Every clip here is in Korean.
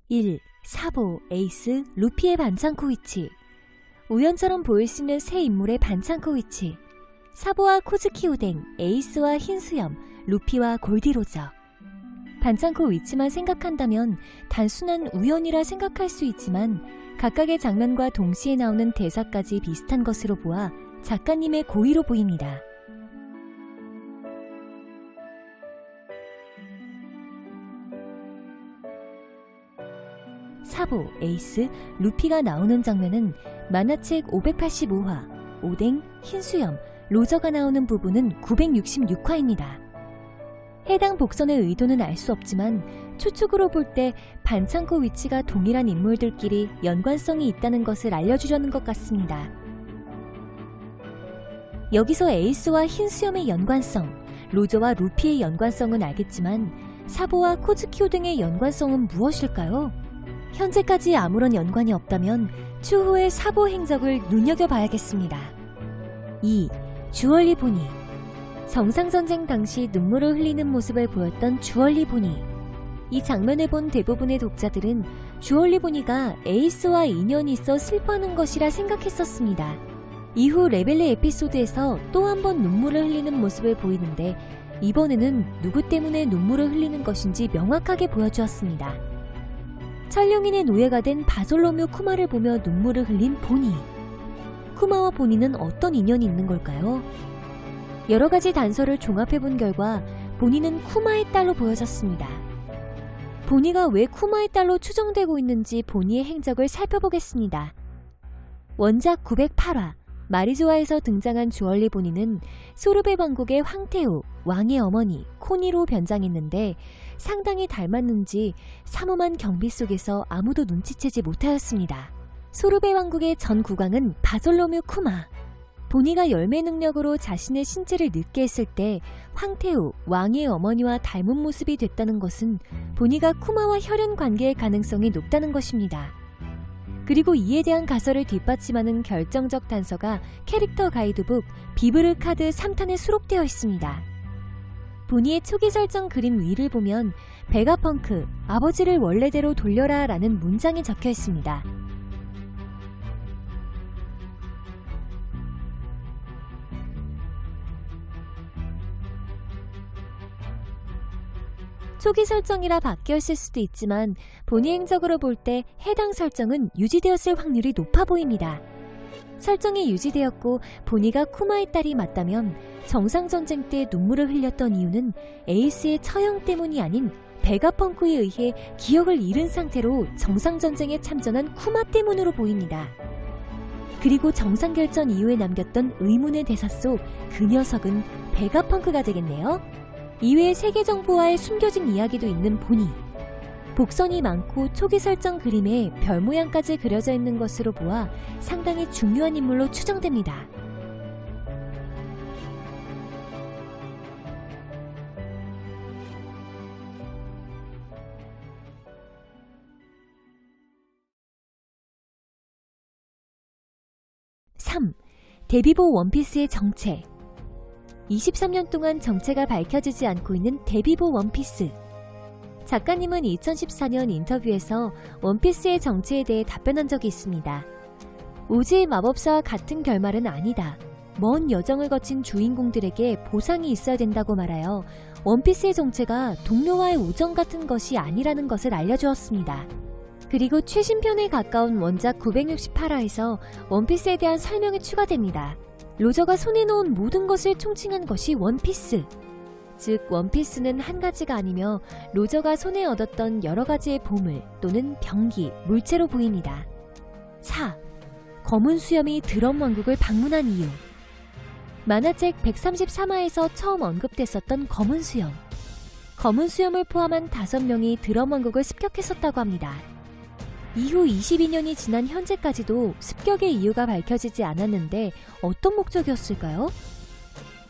1. 사보, 에이스, 루피의 반창고 위치. 우연처럼 보일 수 있는 세 인물의 반창고 위치. 사보와 코즈키 오뎅, 에이스와 흰수염, 루피와 골디로저. 반창고 위치만 생각한다면 단순한 우연이라 생각할 수 있지만 각각의 장면과 동시에 나오는 대사까지 비슷한 것으로 보아 작가님의 고의로 보입니다. 사보, 에이스, 루피가 나오는 장면은 만화책 585화, 오뎅, 흰수염, 로저가 나오는 부분은 966화입니다. 해당 복선의 의도는 알 수 없지만 추측으로 볼 때 반창고 위치가 동일한 인물들끼리 연관성이 있다는 것을 알려주려는 것 같습니다. 여기서 에이스와 흰수염의 연관성, 로저와 루피의 연관성은 알겠지만 사보와 코즈키오 등의 연관성은 무엇일까요? 현재까지 아무런 연관이 없다면 추후의 사보 행적을 눈여겨봐야겠습니다. 2. 주얼리 보니. 정상전쟁 당시 눈물을 흘리는 모습을 보였던 주얼리 보니. 이 장면을 본 대부분의 독자들은 주얼리 보니가 에이스와 인연이 있어 슬퍼하는 것이라 생각했었습니다. 이후 레벨리 에피소드에서 또 한 번 눈물을 흘리는 모습을 보이는데 이번에는 누구 때문에 눈물을 흘리는 것인지 명확하게 보여주었습니다. 천룡인의 노예가 된 바솔로뮤 쿠마를 보며 눈물을 흘린 보니. 쿠마와 보니는 어떤 인연이 있는 걸까요? 여러 가지 단서를 종합해본 결과 보니는 쿠마의 딸로 보여졌습니다. 보니가 왜 쿠마의 딸로 추정되고 있는지 보니의 행적을 살펴보겠습니다. 원작 908화 마리조아에서 등장한 주얼리 보니는 소르베 왕국의 황태우, 왕의 어머니 코니로 변장했는데 상당히 닮았는지 삼엄한 경비 속에서 아무도 눈치채지 못하였습니다. 소르베 왕국의 전 국왕은 바솔로뮤 쿠마. 보니가 열매 능력으로 자신의 신체를 늙게 했을 때 황태우, 왕의 어머니와 닮은 모습이 됐다는 것은 보니가 쿠마와 혈연 관계의 가능성이 높다는 것입니다. 그리고 이에 대한 가설을 뒷받침하는 결정적 단서가 캐릭터 가이드북 비브르 카드 3탄에 수록되어 있습니다. 보니의 초기 설정 그림 위를 보면 베가펑크, 아버지를 원래대로 돌려라 라는 문장이 적혀 있습니다. 초기 설정이라 바뀌었을 수도 있지만 보니 행적으로 볼 때 해당 설정은 유지되었을 확률이 높아 보입니다. 설정이 유지되었고 보니가 쿠마의 딸이 맞다면 정상전쟁 때 눈물을 흘렸던 이유는 에이스의 처형 때문이 아닌 베가펑크에 의해 기억을 잃은 상태로 정상전쟁에 참전한 쿠마 때문으로 보입니다. 그리고 정상결전 이후에 남겼던 의문의 대사 속 그 녀석은 베가펑크가 되겠네요. 이외에 세계 정보와의 숨겨진 이야기도 있는 보니. 복선이 많고 초기 설정 그림에 별 모양까지 그려져 있는 것으로 보아 상당히 중요한 인물로 추정됩니다. (3) 데비보 원피스의 정체. 23년 동안 정체가 밝혀지지 않고 있는 데비보 원피스. 작가님은 2014년 인터뷰에서 원피스의 정체에 대해 답변한 적이 있습니다. 오즈의 마법사와 같은 결말은 아니다. 먼 여정을 거친 주인공들에게 보상이 있어야 된다고 말하여 원피스의 정체가 동료와의 우정 같은 것이 아니라는 것을 알려주었습니다. 그리고 최신편에 가까운 원작 968화에서 원피스에 대한 설명이 추가됩니다. 로저가 손에 넣은 모든 것을 총칭한 것이 원피스. 즉 원피스는 한 가지가 아니며 로저가 손에 얻었던 여러 가지의 보물 또는 병기, 물체로 보입니다. 4. 검은 수염이 드럼 왕국을 방문한 이유. 만화책 133화에서 처음 언급됐었던 검은 수염. 검은 수염을 포함한 5명이 드럼 왕국을 습격했었다고 합니다. 이후 22년이 지난 현재까지도 습격의 이유가 밝혀지지 않았는데 어떤 목적이었을까요?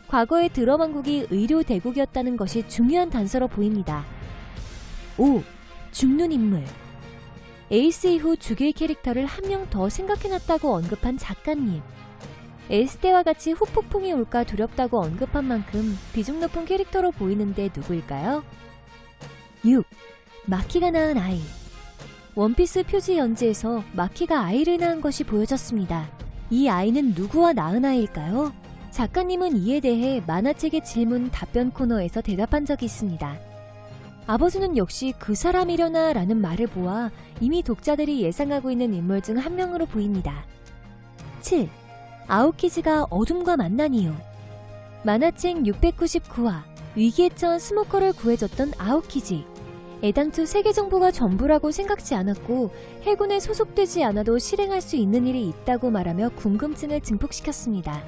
과거의 드럼 왕국이 의료 대국이었다는 것이 중요한 단서로 보입니다. 5. 죽는 인물. 에이스 이후 죽일 캐릭터를 한 명 더 생각해놨다고 언급한 작가님. 에이스 때와 같이 후폭풍이 올까 두렵다고 언급한 만큼 비중 높은 캐릭터로 보이는데 누구일까요? 6. 마키가 낳은 아이. 원피스 표지 연지에서 마키가 아이를 낳은 것이 보여졌습니다. 이 아이는 누구와 낳은 아이일까요? 작가님은 이에 대해 만화책의 질문 답변 코너에서 대답한 적이 있습니다. 아버지는 역시 그 사람이려나 라는 말을 보아 이미 독자들이 예상하고 있는 인물 중 한 명으로 보입니다. 7. 아오키즈가 어둠과 만난 이유. 만화책 699화 위기에 처한 스모커를 구해줬던 아오키즈. 애당초 세계 정보가 전부라고 생각지 않았고 해군에 소속되지 않아도 실행할 수 있는 일이 있다고 말하며 궁금증을 증폭시켰습니다.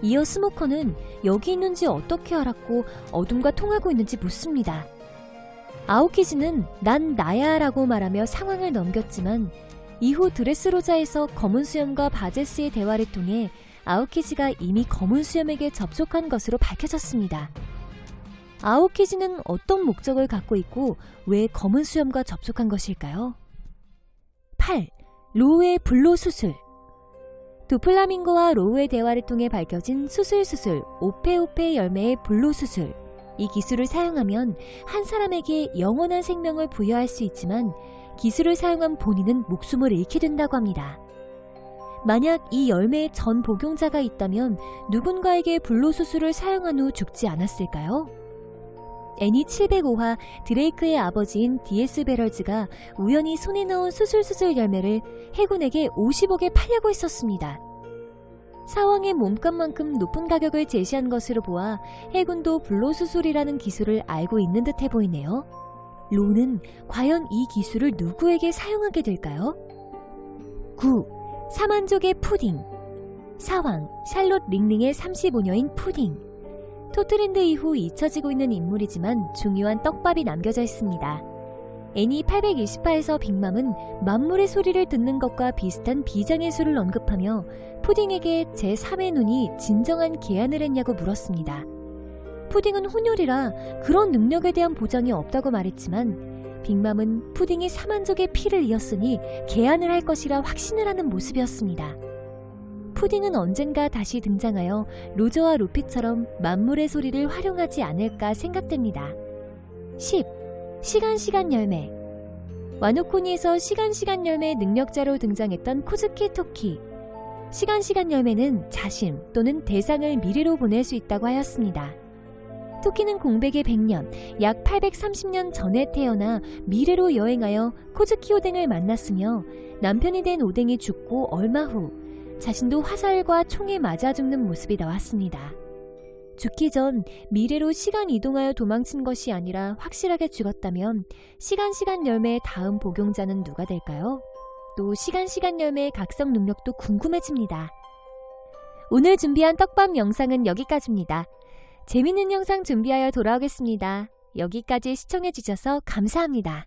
이어 스모커는 여기 있는지 어떻게 알았고 어둠과 통하고 있는지 묻습니다. 아오키즈는 난 나야 라고 말하며 상황을 넘겼지만 이후 드레스로자에서 검은 수염과 바제스의 대화를 통해 아오키즈가 이미 검은 수염에게 접촉한 것으로 밝혀졌습니다. 아오키즈는 어떤 목적을 갖고 있고 왜 검은 수염과 접촉한 것일까요? 8. 로우의 불로 수술. 도플라밍고와 로우의 대화를 통해 밝혀진 수술 오페오페 열매의 불로 수술. 이 기술을 사용하면 한 사람에게 영원한 생명을 부여할 수 있지만 기술을 사용한 본인은 목숨을 잃게 된다고 합니다. 만약 이 열매의 전 복용자가 있다면 누군가에게 불로수술을 사용한 후 죽지 않았을까요? 애니 705화 드레이크의 아버지인 D.S. 베럴즈가 우연히 손에 넣은 수술 열매를 해군에게 50억에 팔려고 했었습니다. 사왕의 몸값만큼 높은 가격을 제시한 것으로 보아 해군도 불로수술이라는 기술을 알고 있는 듯해 보이네요. 로는 과연 이 기술을 누구에게 사용하게 될까요? 9. 사만족의 푸딩. 사왕, 샬롯 링링의 35녀인 푸딩. 토트랜드 이후 잊혀지고 있는 인물이지만 중요한 떡밥이 남겨져 있습니다. 애니 820화에서 빅맘은 만물의 소리를 듣는 것과 비슷한 비장의 수를 언급하며 푸딩에게 제3의 눈이 진정한 계안을 했냐고 물었습니다. 푸딩은 혼혈이라 그런 능력에 대한 보장이 없다고 말했지만 빅맘은 푸딩이 사만족의 피를 이었으니 계안을 할 것이라 확신을 하는 모습이었습니다. 푸딩은 언젠가 다시 등장하여 로저와 루피처럼 만물의 소리를 활용하지 않을까 생각됩니다. 10. 시간 열매. 와노코니에서 시간 열매 능력자로 등장했던 코즈키 토키. 시간 열매는 자신 또는 대상을 미래로 보낼 수 있다고 하였습니다. 토키는 공백의 100년, 약 830년 전에 태어나 미래로 여행하여 코즈키 오뎅을 만났으며 남편이 된 오뎅이 죽고 얼마 후 자신도 화살과 총에 맞아 죽는 모습이 나왔습니다. 죽기 전 미래로 시간 이동하여 도망친 것이 아니라 확실하게 죽었다면 시간 열매의 다음 복용자는 누가 될까요? 또 시간 열매의 각성 능력도 궁금해집니다. 오늘 준비한 떡밥 영상은 여기까지입니다. 재밌는 영상 준비하여 돌아오겠습니다. 여기까지 시청해주셔서 감사합니다.